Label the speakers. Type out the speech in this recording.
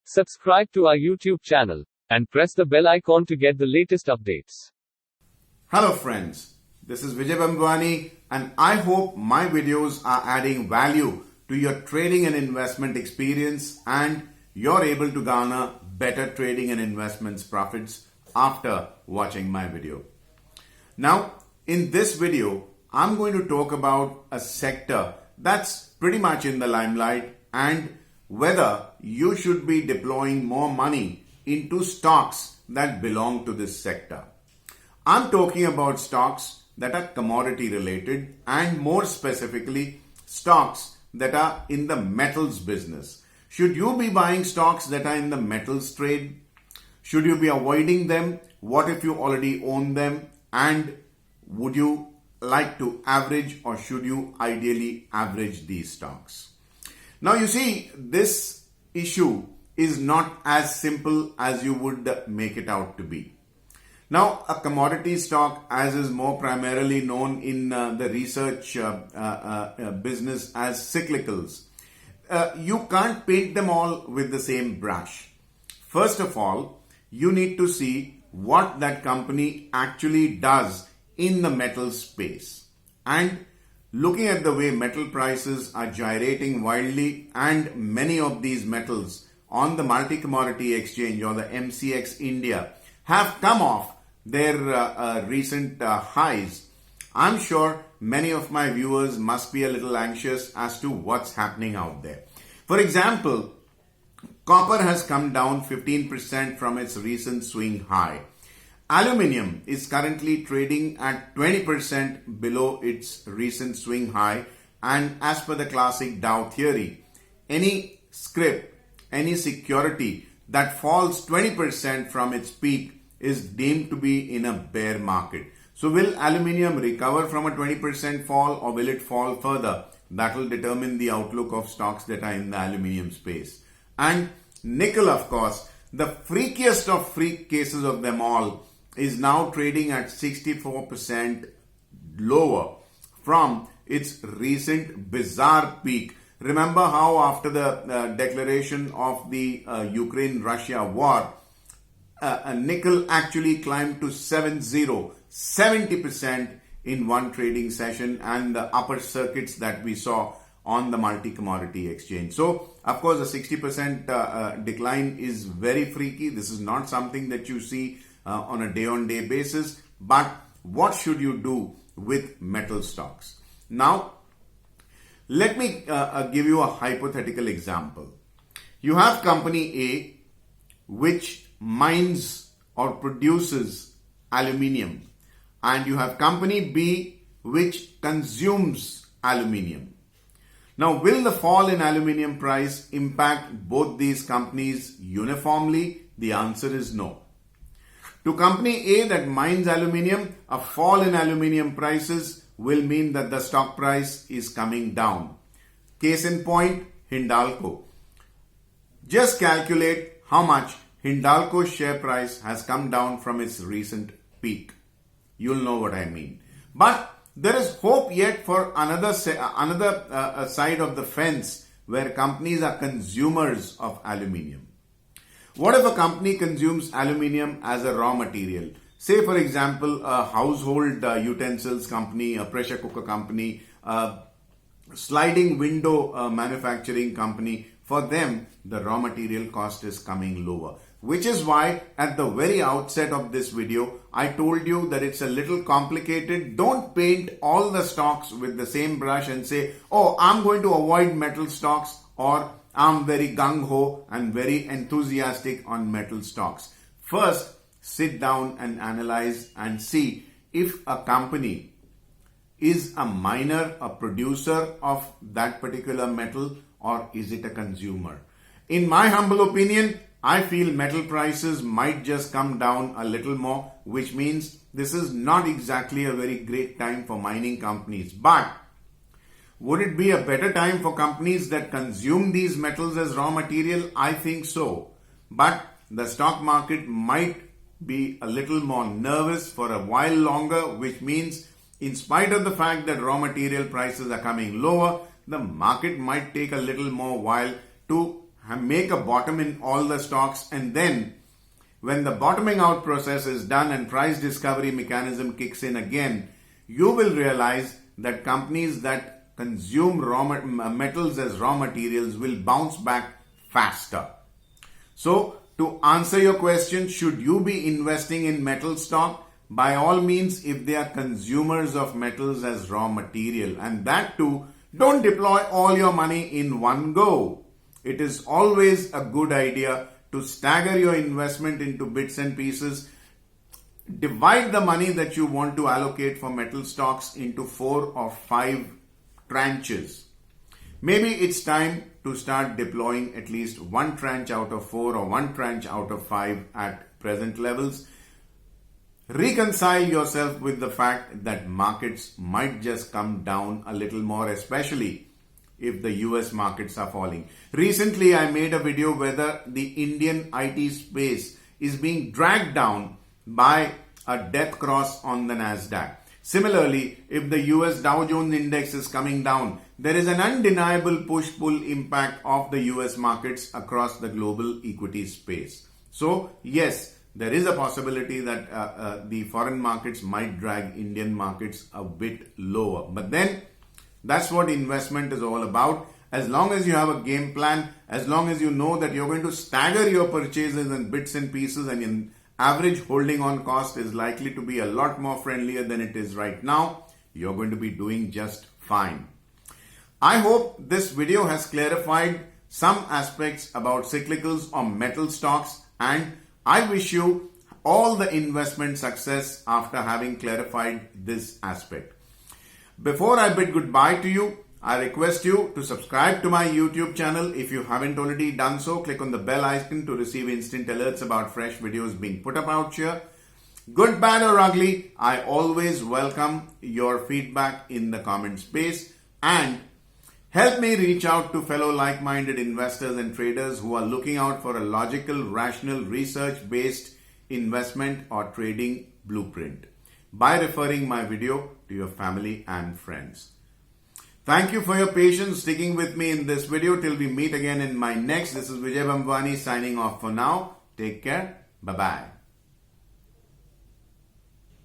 Speaker 1: Subscribe to our YouTube channel and press the bell icon to get the latest updates.
Speaker 2: Hello friends, this is Vijay Bhambwani and I hope my videos are adding value to your trading and investment experience and you're able to garner better trading and investments profits after watching my video. Now, in this video, I'm going to talk about a sector that's pretty much in the limelight and whether you should be deploying more money into stocks that belong to this sector. I'm talking about stocks that are commodity related and more specifically stocks that are in the metals business. Should you be buying stocks that are in the metals trade? Should you be avoiding them? What if you already own them? And would you like to average or should you ideally average these stocks? Now you see, this issue is not as simple as you would make it out to be. Now, a commodity stock, as is more primarily known in the research business as cyclicals, you can't paint them all with the same brush. First of all, you need to see what that company actually does in the metal space. And looking at the way metal prices are gyrating wildly and many of these metals on the multi-commodity exchange or the MCX India have come off their recent highs, I'm sure many of my viewers must be a little anxious as to what's happening out there. For example, copper has come down 15% from its recent swing high. Aluminium is currently trading at 20% below its recent swing high, and as per the classic Dow theory, any scrip, any security that falls 20% from its peak is deemed to be in a bear market. So will aluminium recover from a 20% fall or will it fall further? That will determine the outlook of stocks that are in the aluminium space. And nickel, of course, the freakiest of freak cases of them all, is now trading at 64% lower from its recent bizarre peak. Remember how after the declaration of the Ukraine-Russia war, nickel actually climbed to 70% in one trading session and the upper circuits that we saw on the multi-commodity exchange. So, of course, a 60% decline is very freaky. This is not something that you see on a day-on-day basis. But what should you do with metal stocks? Now, let me give you a hypothetical example. You have company A which mines or produces aluminium, and you have company B which consumes aluminium. Now, will the fall in aluminium price impact both these companies uniformly? The answer is no. To company A that mines aluminium, a fall in aluminium prices will mean that the stock price is coming down. Case in point, Hindalco. Just calculate how much Hindalco's share price has come down from its recent peak. You'll know what I mean. But there is hope yet for another side of the fence where companies are consumers of aluminium. What if a company consumes aluminium as a raw material? Say, for example, a household utensils company, a pressure cooker company, a sliding window manufacturing company. For them, the raw material cost is coming lower. Which is why at the very outset of this video, I told you that it's a little complicated. Don't paint all the stocks with the same brush and say, oh, I'm going to avoid metal stocks, or I'm very gung-ho and very enthusiastic on metal stocks. First, sit down and analyze and see if a company is a miner, a producer of that particular metal, or is it a consumer. In my humble opinion, I feel metal prices might just come down a little more, which means this is not exactly a very great time for mining companies. But would it be a better time for companies that consume these metals as raw material? I think so. But the stock market might be a little more nervous for a while longer, which means in spite of the fact that raw material prices are coming lower, the market might take a little more while to make a bottom in all the stocks, and then when the bottoming out process is done and price discovery mechanism kicks in again, you will realize that companies that consume metals as raw materials will bounce back faster. So, to answer your question, should you be investing in metal stock? By all means, if they are consumers of metals as raw material, and that too, don't deploy all your money in one go. It is always a good idea to stagger your investment into bits and pieces. Divide the money that you want to allocate for metal stocks into 4 or 5 tranches. Maybe it's time to start deploying at least 1 tranche out of 4 or 1 tranche out of 5 at present levels. Reconcile yourself with the fact that markets might just come down a little more, especially if the US markets are falling. Recently, I made a video whether the Indian IT space is being dragged down by a death cross on the Nasdaq. Similarly, if the US Dow Jones index is coming down, there is an undeniable push-pull impact of the US markets across the global equity space. So, yes, there is a possibility that the foreign markets might drag Indian markets a bit lower. But then, that's what investment is all about. As long as you have a game plan, as long as you know that you're going to stagger your purchases in bits and pieces, and in average holding on cost is likely to be a lot more friendlier than it is right now, you're going to be doing just fine. I hope this video has clarified some aspects about cyclicals or metal stocks, and I wish you all the investment success after having clarified this aspect. Before I bid goodbye to you, I request you to subscribe to my YouTube channel. If you haven't already done so, click on the bell icon to receive instant alerts about fresh videos being put up out here. Good, bad or ugly, I always welcome your feedback in the comment space, and help me reach out to fellow like-minded investors and traders who are looking out for a logical, rational, research-based investment or trading blueprint by referring my video to your family and friends. Thank you for your patience sticking with me in this video till we meet again in my next. This is Vijay Bhambwani signing off for now. Take care. Bye-bye.